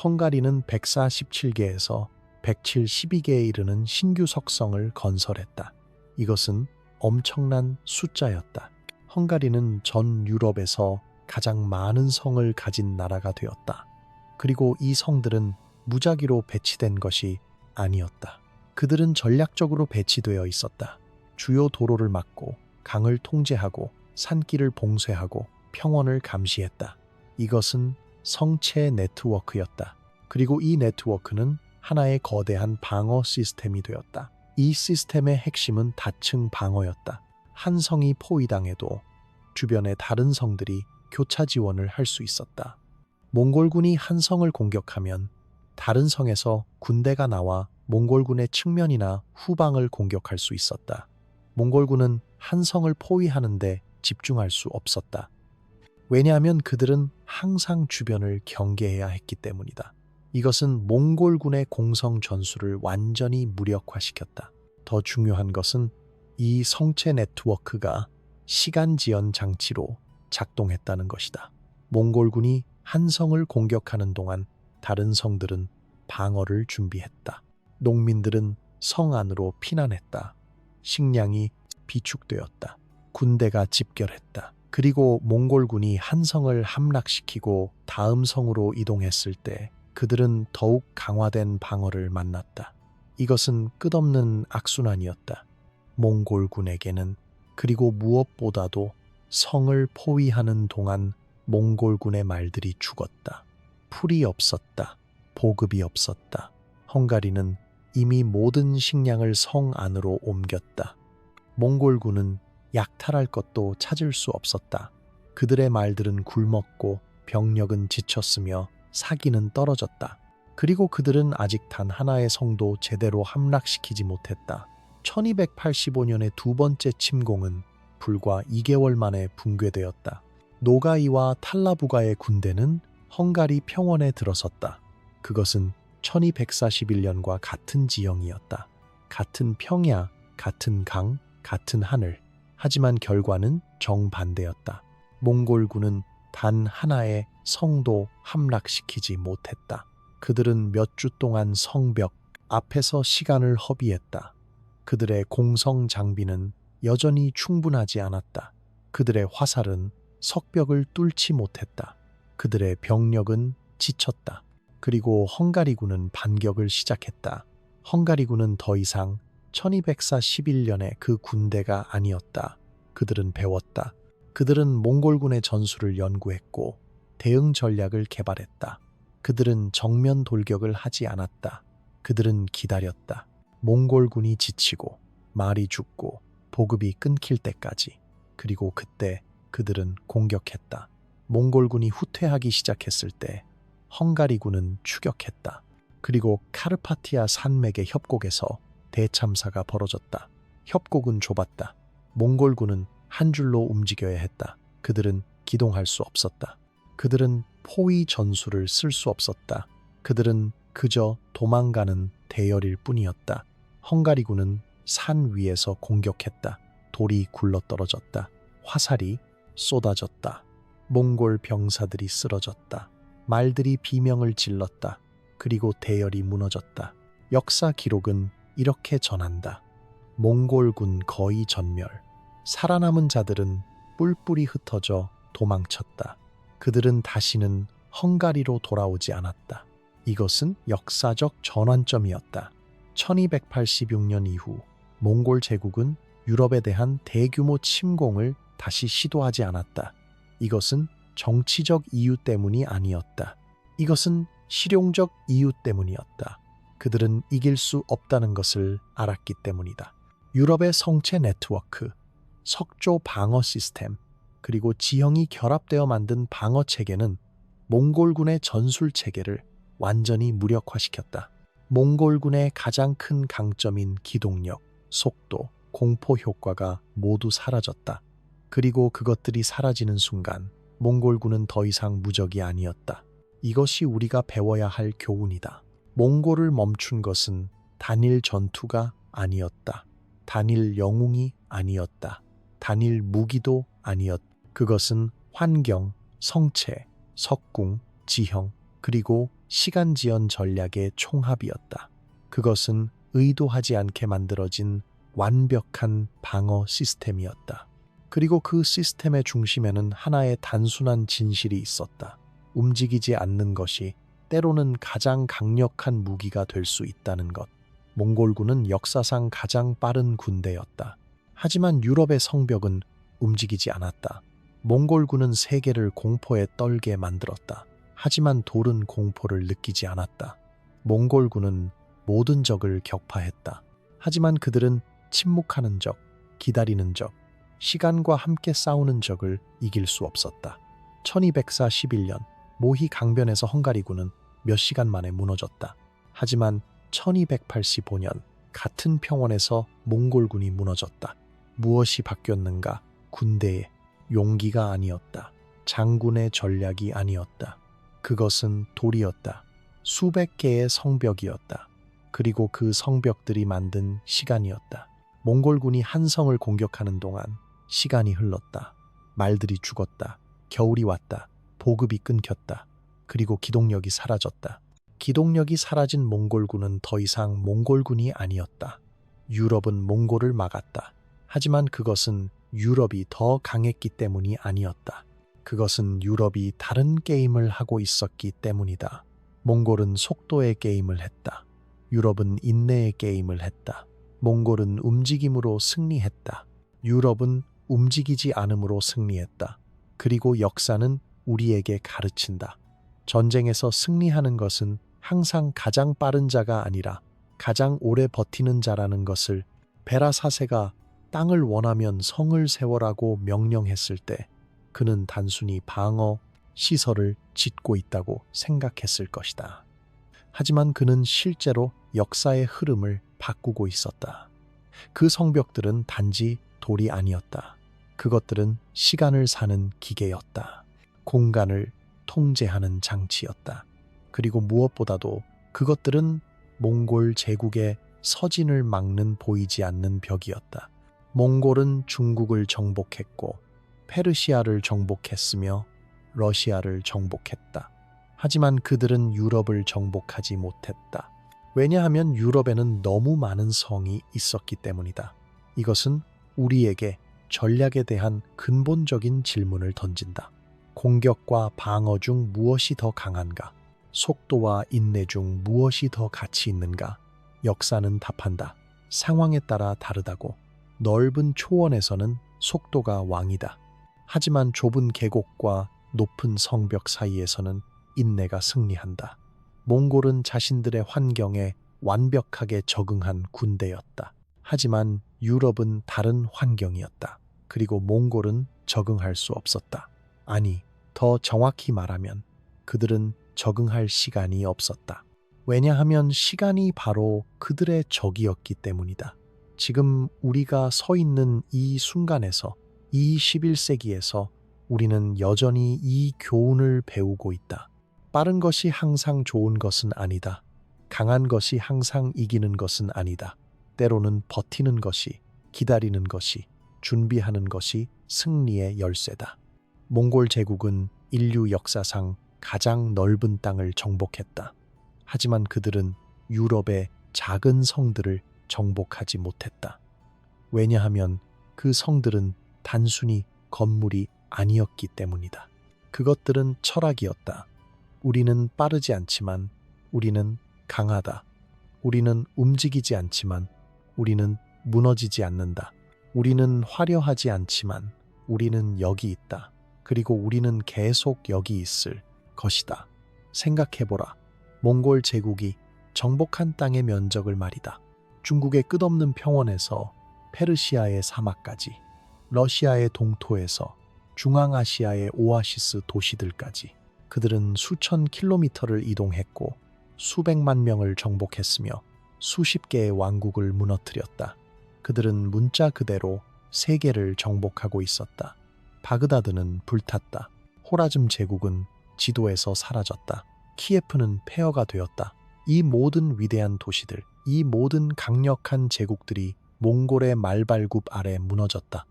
헝가리는 147개에서 172개에 이르는 신규 석성을 건설했다. 이것은 엄청난 숫자였다. 헝가리는 전 유럽에서 가장 많은 성을 가진 나라가 되었다. 그리고 이 성들은 무작위로 배치된 것이 아니었다. 그들은 전략적으로 배치되어 있었다. 주요 도로를 막고 강을 통제하고 산길을 봉쇄하고 평원을 감시했다. 이것은 성체 네트워크였다. 그리고 이 네트워크는 하나의 거대한 방어 시스템이 되었다. 이 시스템의 핵심은 다층 방어였다. 한 성이 포위당해도 주변의 다른 성들이 교차 지원을 할 수 있었다. 몽골군이 한 성을 공격하면 다른 성에서 군대가 나와 몽골군의 측면이나 후방을 공격할 수 있었다. 몽골군은 한 성을 포위하는데 집중할 수 없었다. 왜냐하면 그들은 항상 주변을 경계해야 했기 때문이다. 이것은 몽골군의 공성 전술을 완전히 무력화시켰다. 더 중요한 것은 이 성체 네트워크가 시간 지연 장치로 작동했다는 것이다. 몽골군이 한 성을 공격하는 동안 다른 성들은 방어를 준비했다. 농민들은 성 안으로 피난했다. 식량이 비축되었다. 군대가 집결했다. 그리고 몽골군이 한 성을 함락시키고 다음 성으로 이동했을 때 그들은 더욱 강화된 방어를 만났다. 이것은 끝없는 악순환이었다. 몽골군에게는. 그리고 무엇보다도 성을 포위하는 동안 몽골군의 말들이 죽었다. 풀이 없었다. 보급이 없었다. 헝가리는 이미 모든 식량을 성 안으로 옮겼다. 몽골군은 약탈할 것도 찾을 수 없었다. 그들의 말들은 굶었고 병력은 지쳤으며 사기는 떨어졌다. 그리고 그들은 아직 단 하나의 성도 제대로 함락시키지 못했다. 1285년의 두 번째 침공은 불과 2개월 만에 붕괴되었다. 노가이와 탈라부가의 군대는 헝가리 평원에 들어섰다. 그것은 1241년과 같은 지형이었다. 같은 평야, 같은 강, 같은 하늘. 하지만 결과는 정반대였다. 몽골군은 단 하나의 성도 함락시키지 못했다. 그들은 몇 주 동안 성벽 앞에서 시간을 허비했다. 그들의 공성 장비는 여전히 충분하지 않았다. 그들의 화살은 석벽을 뚫지 못했다. 그들의 병력은 지쳤다. 그리고 헝가리군은 반격을 시작했다. 헝가리군은 더 이상 1241년의 그 군대가 아니었다. 그들은 배웠다. 그들은 몽골군의 전술을 연구했고 대응 전략을 개발했다. 그들은 정면 돌격을 하지 않았다. 그들은 기다렸다. 몽골군이 지치고 말이 죽고 보급이 끊길 때까지. 그리고 그때 그들은 공격했다. 몽골군이 후퇴하기 시작했을 때 헝가리군은 추격했다. 그리고 카르파티아 산맥의 협곡에서 대참사가 벌어졌다. 협곡은 좁았다. 몽골군은 한 줄로 움직여야 했다. 그들은 기동할 수 없었다. 그들은 포위 전술을 쓸 수 없었다. 그들은 그저 도망가는 대열일 뿐이었다. 헝가리군은 산 위에서 공격했다. 돌이 굴러떨어졌다. 화살이 쏟아졌다. 몽골 병사들이 쓰러졌다. 말들이 비명을 질렀다. 그리고 대열이 무너졌다. 역사 기록은 이렇게 전한다. 몽골군 거의 전멸. 살아남은 자들은 뿔뿔이 흩어져 도망쳤다. 그들은 다시는 헝가리로 돌아오지 않았다. 이것은 역사적 전환점이었다. 1286년 이후 몽골 제국은 유럽에 대한 대규모 침공을 다시 시도하지 않았다. 이것은 정치적 이유 때문이 아니었다. 이것은 실용적 이유 때문이었다. 그들은 이길 수 없다는 것을 알았기 때문이다. 유럽의 성체 네트워크, 석조 방어 시스템, 그리고 지형이 결합되어 만든 방어 체계는 몽골군의 전술 체계를 완전히 무력화시켰다. 몽골군의 가장 큰 강점인 기동력, 속도, 공포 효과가 모두 사라졌다. 그리고 그것들이 사라지는 순간 몽골군은 더 이상 무적이 아니었다. 이것이 우리가 배워야 할 교훈이다. 몽골을 멈춘 것은 단일 전투가 아니었다. 단일 영웅이 아니었다. 단일 무기도 아니었다. 그것은 환경, 성체, 석궁, 지형, 그리고 시간 지연 전략의 총합이었다. 그것은 의도하지 않게 만들어진 완벽한 방어 시스템이었다. 그리고 그 시스템의 중심에는 하나의 단순한 진실이 있었다. 움직이지 않는 것이 때로는 가장 강력한 무기가 될 수 있다는 것. 몽골군은 역사상 가장 빠른 군대였다. 하지만 유럽의 성벽은 움직이지 않았다. 몽골군은 세계를 공포에 떨게 만들었다. 하지만 돌은 공포를 느끼지 않았다. 몽골군은 모든 적을 격파했다. 하지만 그들은 침묵하는 적, 기다리는 적, 시간과 함께 싸우는 적을 이길 수 없었다. 1241년 모히 강변에서 헝가리군은 몇 시간 만에 무너졌다. 하지만 1285년 같은 평원에서 몽골군이 무너졌다. 무엇이 바뀌었는가? 군대의 용기가 아니었다. 장군의 전략이 아니었다. 그것은 돌이었다. 수백 개의 성벽이었다. 그리고 그 성벽들이 만든 시간이었다. 몽골군이 한 성을 공격하는 동안 시간이 흘렀다. 말들이 죽었다. 겨울이 왔다. 보급이 끊겼다. 그리고 기동력이 사라졌다. 기동력이 사라진 몽골군은 더 이상 몽골군이 아니었다. 유럽은 몽골을 막았다. 하지만 그것은 유럽이 더 강했기 때문이 아니었다. 그것은 유럽이 다른 게임을 하고 있었기 때문이다. 몽골은 속도의 게임을 했다. 유럽은 인내의 게임을 했다. 몽골은 움직임으로 승리했다. 유럽은 움직이지 않음으로 승리했다. 그리고 역사는 우리에게 가르친다. 전쟁에서 승리하는 것은 항상 가장 빠른 자가 아니라 가장 오래 버티는 자라는 것을 베라 4세가 땅을 원하면 성을 세워라고 명령했을 때 그는 단순히 방어 시설을 짓고 있다고 생각했을 것이다. 하지만 그는 실제로 역사의 흐름을 바꾸고 있었다. 그 성벽들은 단지 돌이 아니었다. 그것들은 시간을 사는 기계였다. 공간을 통제하는 장치였다. 그리고 무엇보다도 그것들은 몽골 제국의 서진을 막는 보이지 않는 벽이었다. 몽골은 중국을 정복했고 페르시아를 정복했으며 러시아를 정복했다. 하지만 그들은 유럽을 정복하지 못했다. 왜냐하면 유럽에는 너무 많은 성이 있었기 때문이다. 이것은 우리에게 전략에 대한 근본적인 질문을 던진다. 공격과 방어 중 무엇이 더 강한가? 속도와 인내 중 무엇이 더 가치 있는가? 역사는 답한다. 상황에 따라 다르다고. 넓은 초원에서는 속도가 왕이다. 하지만 좁은 계곡과 높은 성벽 사이에서는 인내가 승리한다. 몽골은 자신들의 환경에 완벽하게 적응한 군대였다. 하지만 유럽은 다른 환경이었다. 그리고 몽골은 적응할 수 없었다. 아니, 더 정확히 말하면 그들은 적응할 시간이 없었다. 왜냐하면 시간이 바로 그들의 적이었기 때문이다. 지금 우리가 서 있는 이 순간에서, 이 11세기에서 우리는 여전히 이 교훈을 배우고 있다. 빠른 것이 항상 좋은 것은 아니다. 강한 것이 항상 이기는 것은 아니다. 때로는 버티는 것이, 기다리는 것이, 준비하는 것이 승리의 열쇠다. 몽골 제국은 인류 역사상 가장 넓은 땅을 정복했다. 하지만 그들은 유럽의 작은 성들을 정복하지 못했다. 왜냐하면 그 성들은 단순히 건물이 아니었기 때문이다. 그것들은 철학이었다. 우리는 빠르지 않지만 우리는 강하다. 우리는 움직이지 않지만 우리는 무너지지 않는다. 우리는 화려하지 않지만 우리는 여기 있다. 그리고 우리는 계속 여기 있을 것이다. 생각해보라. 몽골 제국이 정복한 땅의 면적을 말이다. 중국의 끝없는 평원에서 페르시아의 사막까지, 러시아의 동토에서 중앙아시아의 오아시스 도시들까지 그들은 수천 킬로미터를 이동했고 수백만 명을 정복했으며 수십 개의 왕국을 무너뜨렸다. 그들은 문자 그대로 세계를 정복하고 있었다. 바그다드는 불탔다. 호라즘 제국은 지도에서 사라졌다. 키예프는 폐허가 되었다. 이 모든 위대한 도시들, 이 모든 강력한 제국들이 몽골의 말발굽 아래 무너졌다.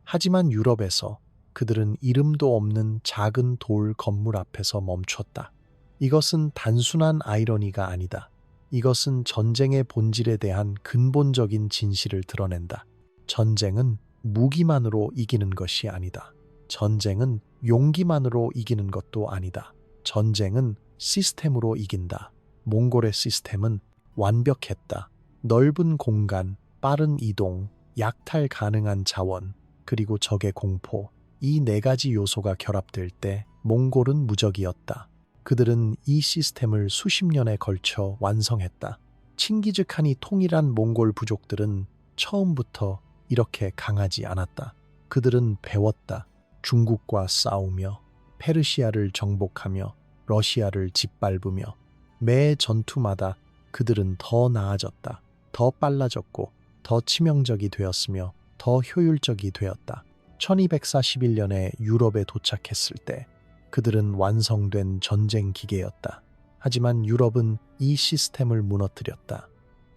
하지만 유럽에서 그들은 이름도 없는 작은 돌 건물 앞에서 멈췄다. 이것은 단순한 아이러니가 아니다. 이것은 전쟁의 본질에 대한 근본적인 진실을 드러낸다. 전쟁은 무기만으로 이기는 것이 아니다. 전쟁은 용기만으로 이기는 것도 아니다. 전쟁은 시스템으로 이긴다. 몽골의 시스템은 완벽했다. 넓은 공간, 빠른 이동, 약탈 가능한 자원, 그리고 적의 공포. 이 네 가지 요소가 결합될 때 몽골은 무적이었다. 그들은 이 시스템을 수십 년에 걸쳐 완성했다. 칭기즈칸이 통일한 몽골 부족들은 처음부터 이렇게 강하지 않았다. 그들은 배웠다. 중국과 싸우며 페르시아를 정복하며 러시아를 짓밟으며 매 전투마다 그들은 더 나아졌다. 더 빨라졌고 더 치명적이 되었으며 더 효율적이 되었다. 1241년에 유럽에 도착했을 때 그들은 완성된 전쟁 기계였다. 하지만 유럽은 이 시스템을 무너뜨렸다.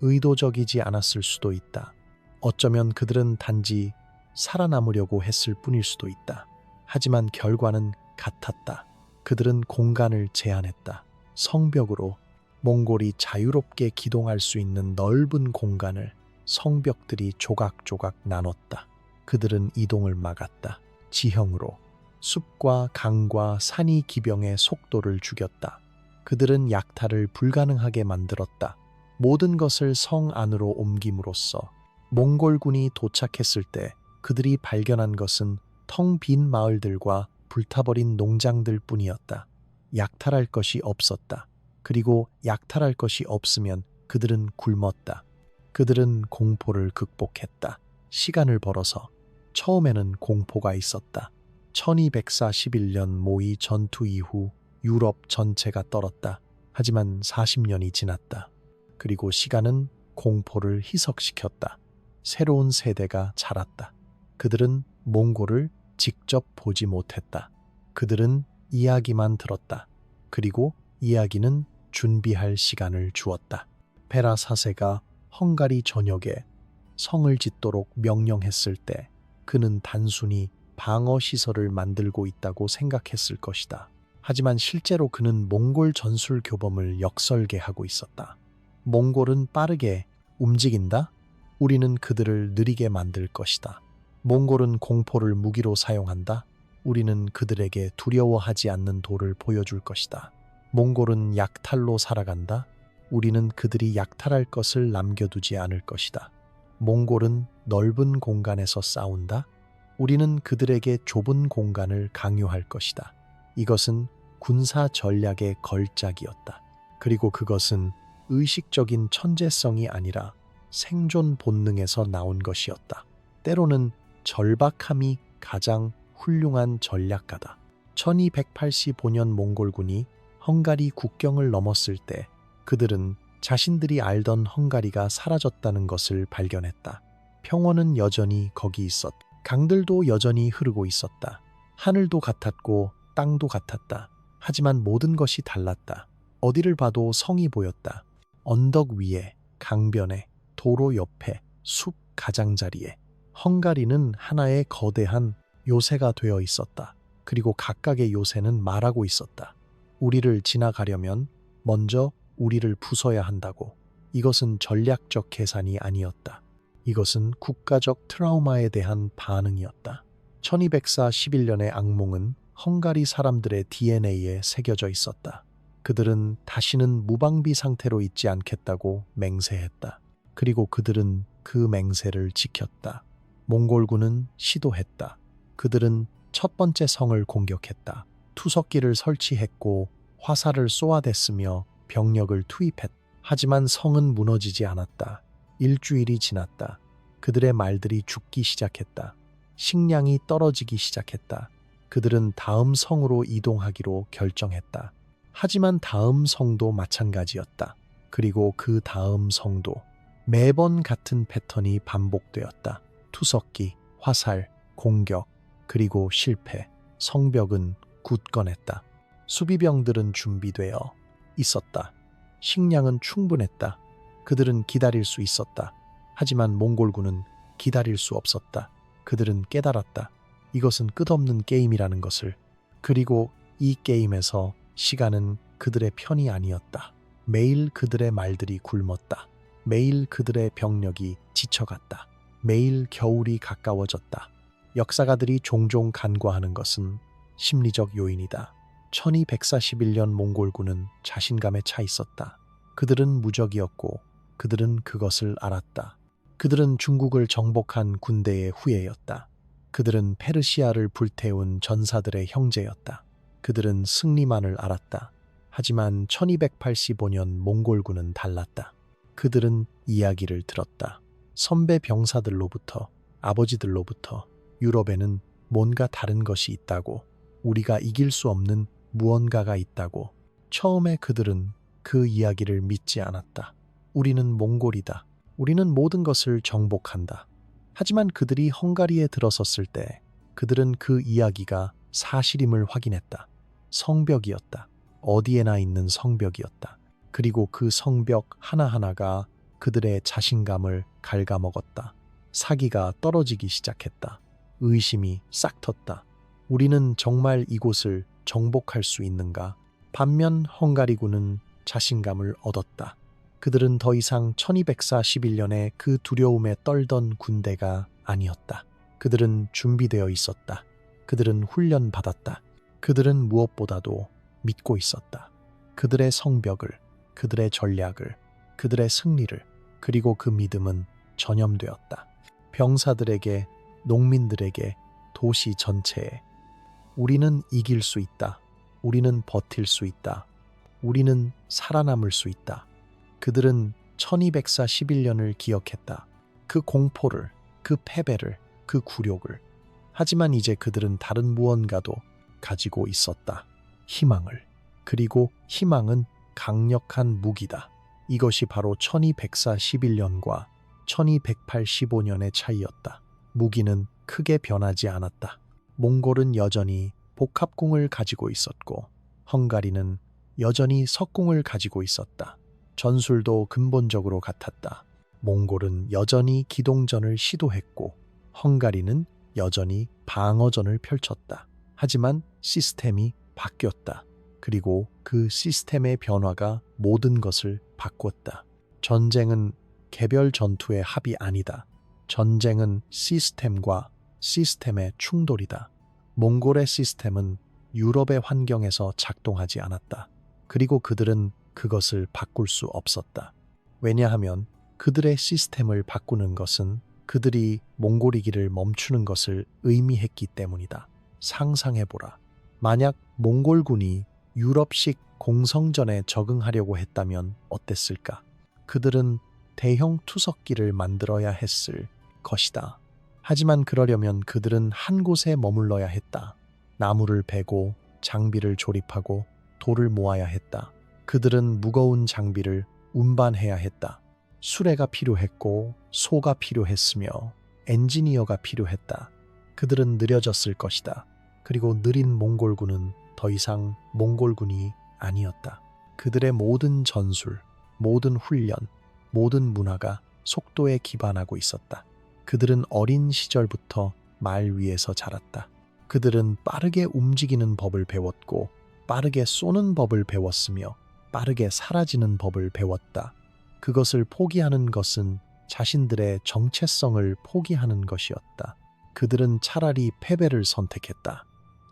의도적이지 않았을 수도 있다. 어쩌면 그들은 단지 살아남으려고 했을 뿐일 수도 있다. 하지만 결과는 같았다. 그들은 공간을 제한했다. 성벽으로 몽골이 자유롭게 기동할 수 있는 넓은 공간을 성벽들이 조각조각 나눴다. 그들은 이동을 막았다. 지형으로 숲과 강과 산이 기병의 속도를 죽였다. 그들은 약탈을 불가능하게 만들었다. 모든 것을 성 안으로 옮김으로써 몽골군이 도착했을 때 그들이 발견한 것은 텅 빈 마을들과 불타버린 농장들 뿐이었다. 약탈할 것이 없었다. 그리고 약탈할 것이 없으면 그들은 굶었다. 그들은 공포를 극복했다. 시간을 벌어서. 처음에는 공포가 있었다. 1241년 모이 전투 이후 유럽 전체가 떨었다. 하지만 40년이 지났다. 그리고 시간은 공포를 희석시켰다. 새로운 세대가 자랐다. 그들은 몽골을 직접 보지 못했다. 그들은 이야기만 들었다. 그리고 이야기는 준비할 시간을 주었다. 베라 4세가 헝가리 전역에 성을 짓도록 명령했을 때 그는 단순히 방어 시설을 만들고 있다고 생각했을 것이다. 하지만 실제로 그는 몽골 전술 교범을 역설계하고 있었다. 몽골은 빠르게 움직인다? 우리는 그들을 느리게 만들 것이다. 몽골은 공포를 무기로 사용한다? 우리는 그들에게 두려워하지 않는 도를 보여줄 것이다. 몽골은 약탈로 살아간다? 우리는 그들이 약탈할 것을 남겨두지 않을 것이다. 몽골은 넓은 공간에서 싸운다? 우리는 그들에게 좁은 공간을 강요할 것이다. 이것은 군사 전략의 걸작이었다. 그리고 그것은 의식적인 천재성이 아니라 생존 본능에서 나온 것이었다. 때로는 절박함이 가장 훌륭한 전략가다. 1285년 몽골군이 헝가리 국경을 넘었을 때 그들은 자신들이 알던 헝가리가 사라졌다는 것을 발견했다. 평원은 여전히 거기 있었다. 강들도 여전히 흐르고 있었다. 하늘도 같았고 땅도 같았다. 하지만 모든 것이 달랐다. 어디를 봐도 성이 보였다. 언덕 위에, 강변에, 도로 옆에, 숲 가장자리에. 헝가리는 하나의 거대한 요새가 되어 있었다. 그리고 각각의 요새는 말하고 있었다. 우리를 지나가려면 먼저 우리를 부숴야 한다고. 이것은 전략적 계산이 아니었다. 이것은 국가적 트라우마에 대한 반응이었다. 1241년의 악몽은 헝가리 사람들의 DNA에 새겨져 있었다. 그들은 다시는 무방비 상태로 있지 않겠다고 맹세했다. 그리고 그들은 그 맹세를 지켰다. 몽골군은 시도했다. 그들은 첫 번째 성을 공격했다. 투석기를 설치했고 화살을 쏘아댔으며 병력을 투입했다. 하지만 성은 무너지지 않았다. 일주일이 지났다. 그들의 말들이 죽기 시작했다. 식량이 떨어지기 시작했다. 그들은 다음 성으로 이동하기로 결정했다. 하지만 다음 성도 마찬가지였다. 그리고 그 다음 성도. 매번 같은 패턴이 반복되었다. 투석기, 화살, 공격, 그리고 실패. 성벽은 굳건했다. 수비병들은 준비되어 있었다. 식량은 충분했다. 그들은 기다릴 수 있었다. 하지만 몽골군은 기다릴 수 없었다. 그들은 깨달았다. 이것은 끝없는 게임이라는 것을. 그리고 이 게임에서 시간은 그들의 편이 아니었다. 매일 그들의 말들이 굶었다. 매일 그들의 병력이 지쳐갔다. 매일 겨울이 가까워졌다. 역사가들이 종종 간과하는 것은 심리적 요인이다. 1241년 몽골군은 자신감에 차 있었다. 그들은 무적이었고 그들은 그것을 알았다. 그들은 중국을 정복한 군대의 후예였다. 그들은 페르시아를 불태운 전사들의 형제였다. 그들은 승리만을 알았다. 하지만 1285년 몽골군은 달랐다. 그들은 이야기를 들었다. 선배 병사들로부터, 아버지들로부터 유럽에는 뭔가 다른 것이 있다고, 우리가 이길 수 없는 무언가가 있다고. 처음에 그들은 그 이야기를 믿지 않았다. 우리는 몽골이다. 우리는 모든 것을 정복한다. 하지만 그들이 헝가리에 들어섰을 때 그들은 그 이야기가 사실임을 확인했다. 성벽이었다. 어디에나 있는 성벽이었다. 그리고 그 성벽 하나하나가 그들의 자신감을 갉아먹었다. 사기가 떨어지기 시작했다. 의심이 싹 텄다. 우리는 정말 이곳을 정복할 수 있는가? 반면 헝가리군은 자신감을 얻었다. 그들은 더 이상 1241년에 그 두려움에 떨던 군대가 아니었다. 그들은 준비되어 있었다. 그들은 훈련받았다. 그들은 무엇보다도 믿고 있었다. 그들의 성벽을, 그들의 전략을, 그들의 승리를, 그리고 그 믿음은 전염되었다. 병사들에게, 농민들에게, 도시 전체에. 우리는 이길 수 있다. 우리는 버틸 수 있다. 우리는 살아남을 수 있다. 그들은 1241년을 기억했다. 그 공포를, 그 패배를, 그 굴욕을. 하지만 이제 그들은 다른 무언가도 가지고 있었다. 희망을. 그리고 희망은 강력한 무기다. 이것이 바로 1241년과 1285년의 차이였다. 무기는 크게 변하지 않았다. 몽골은 여전히 복합궁을 가지고 있었고 헝가리는 여전히 석궁을 가지고 있었다. 전술도 근본적으로 같았다. 몽골은 여전히 기동전을 시도했고 헝가리는 여전히 방어전을 펼쳤다. 하지만 시스템이 바뀌었다. 그리고 그 시스템의 변화가 모든 것을 바꿨다. 전쟁은 개별 전투의 합이 아니다. 전쟁은 시스템과 시스템의 충돌이다. 몽골의 시스템은 유럽의 환경에서 작동하지 않았다. 그리고 그들은 그것을 바꿀 수 없었다. 왜냐하면 그들의 시스템을 바꾸는 것은 그들이 몽골이기를 멈추는 것을 의미했기 때문이다. 상상해보라. 만약 몽골군이 유럽식 공성전에 적응하려고 했다면 어땠을까? 그들은 대형 투석기를 만들어야 했을 것이다. 하지만 그러려면 그들은 한 곳에 머물러야 했다. 나무를 베고 장비를 조립하고 돌을 모아야 했다. 그들은 무거운 장비를 운반해야 했다. 수레가 필요했고 소가 필요했으며 엔지니어가 필요했다. 그들은 느려졌을 것이다. 그리고 느린 몽골군은 더 이상 몽골군이 아니었다. 그들의 모든 전술, 모든 훈련, 모든 문화가 속도에 기반하고 있었다. 그들은 어린 시절부터 말 위에서 자랐다. 그들은 빠르게 움직이는 법을 배웠고 빠르게 쏘는 법을 배웠으며 빠르게 사라지는 법을 배웠다. 그것을 포기하는 것은 자신들의 정체성을 포기하는 것이었다. 그들은 차라리 패배를 선택했다.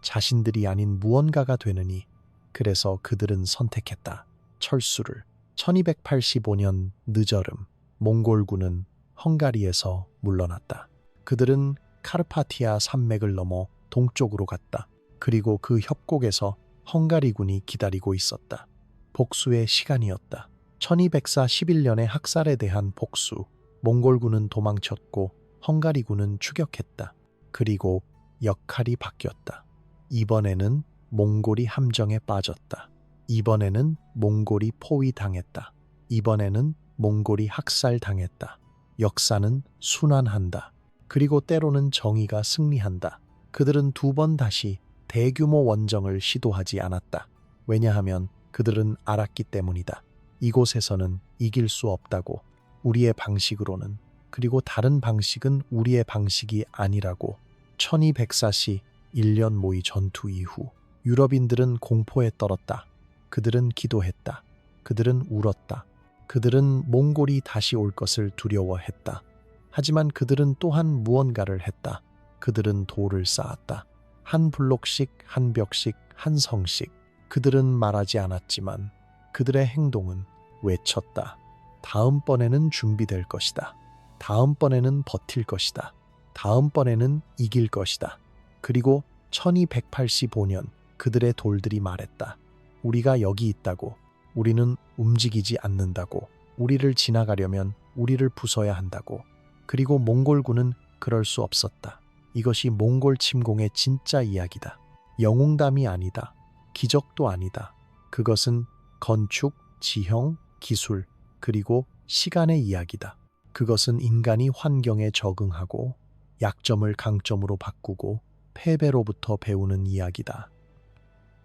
자신들이 아닌 무언가가 되느니. 그래서 그들은 선택했다. 철수를. 1285년 늦여름 몽골군은 헝가리에서 물러났다. 그들은 카르파티아 산맥을 넘어 동쪽으로 갔다. 그리고 그 협곡에서 헝가리군이 기다리고 있었다. 복수의 시간이었다. 1241년의 학살에 대한 복수. 몽골군은 도망쳤고 헝가리군은 추격했다. 그리고 역할이 바뀌었다. 이번에는 몽골이 함정에 빠졌다. 이번에는 몽골이 포위당했다. 이번에는 몽골이 학살당했다. 역사는 순환한다. 그리고 때로는 정의가 승리한다. 그들은 두 번 다시 대규모 원정을 시도하지 않았다. 왜냐하면 그들은 알았기 때문이다. 이곳에서는 이길 수 없다고. 우리의 방식으로는. 그리고 다른 방식은 우리의 방식이 아니라고. 1241년 모의 전투 이후 유럽인들은 공포에 떨었다. 그들은 기도했다. 그들은 울었다. 그들은 몽골이 다시 올 것을 두려워했다. 하지만 그들은 또한 무언가를 했다. 그들은 돌을 쌓았다. 한 블록씩, 한 벽씩, 한 성씩. 그들은 말하지 않았지만 그들의 행동은 외쳤다. 다음번에는 준비될 것이다. 다음번에는 버틸 것이다. 다음번에는 이길 것이다. 그리고 1285년 그들의 돌들이 말했다. 우리가 여기 있다고. 우리는 움직이지 않는다고. 우리를 지나가려면 우리를 부숴야 한다고. 그리고 몽골군은 그럴 수 없었다. 이것이 몽골 침공의 진짜 이야기다. 영웅담이 아니다. 기적도 아니다. 그것은 건축, 지형, 기술, 그리고 시간의 이야기다. 그것은 인간이 환경에 적응하고 약점을 강점으로 바꾸고 패배로부터 배우는 이야기다.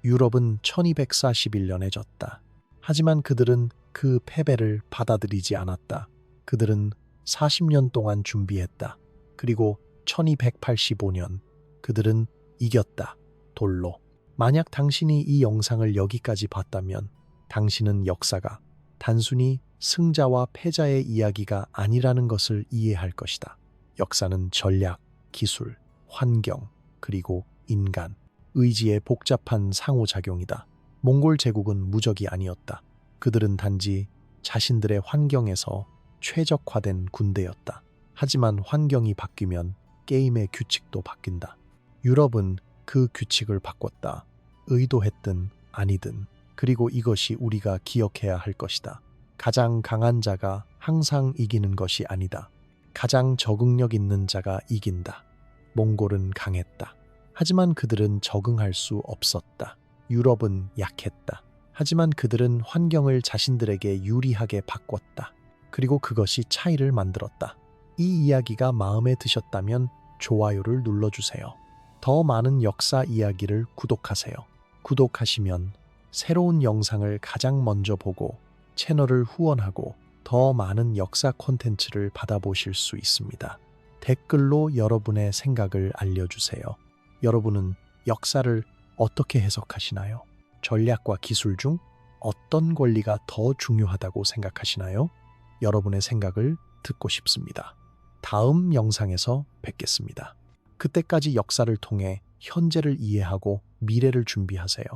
유럽은 1241년에 졌다. 하지만 그들은 그 패배를 받아들이지 않았다. 그들은 40년 동안 준비했다. 그리고 1285년 그들은 이겼다. 돌로. 만약 당신이 이 영상을 여기까지 봤다면 당신은 역사가 단순히 승자와 패자의 이야기가 아니라는 것을 이해할 것이다. 역사는 전략, 기술, 환경, 그리고 인간, 의지의 복잡한 상호작용이다. 몽골 제국은 무적이 아니었다. 그들은 단지 자신들의 환경에서 최적화된 군대였다. 하지만 환경이 바뀌면 게임의 규칙도 바뀐다. 유럽은 그 규칙을 바꿨다. 의도했든 아니든. 그리고 이것이 우리가 기억해야 할 것이다. 가장 강한 자가 항상 이기는 것이 아니다. 가장 적응력 있는 자가 이긴다. 몽골은 강했다. 하지만 그들은 적응할 수 없었다. 유럽은 약했다. 하지만 그들은 환경을 자신들에게 유리하게 바꿨다. 그리고 그것이 차이를 만들었다. 이 이야기가 마음에 드셨다면 좋아요를 눌러주세요. 더 많은 역사 이야기를 구독하세요. 구독하시면 새로운 영상을 가장 먼저 보고 채널을 후원하고 더 많은 역사 콘텐츠를 받아보실 수 있습니다. 댓글로 여러분의 생각을 알려주세요. 여러분은 역사를 어떻게 해석하시나요? 전략과 기술 중 어떤 권리가 더 중요하다고 생각하시나요? 여러분의 생각을 듣고 싶습니다. 다음 영상에서 뵙겠습니다. 그때까지 역사를 통해 현재를 이해하고 미래를 준비하세요.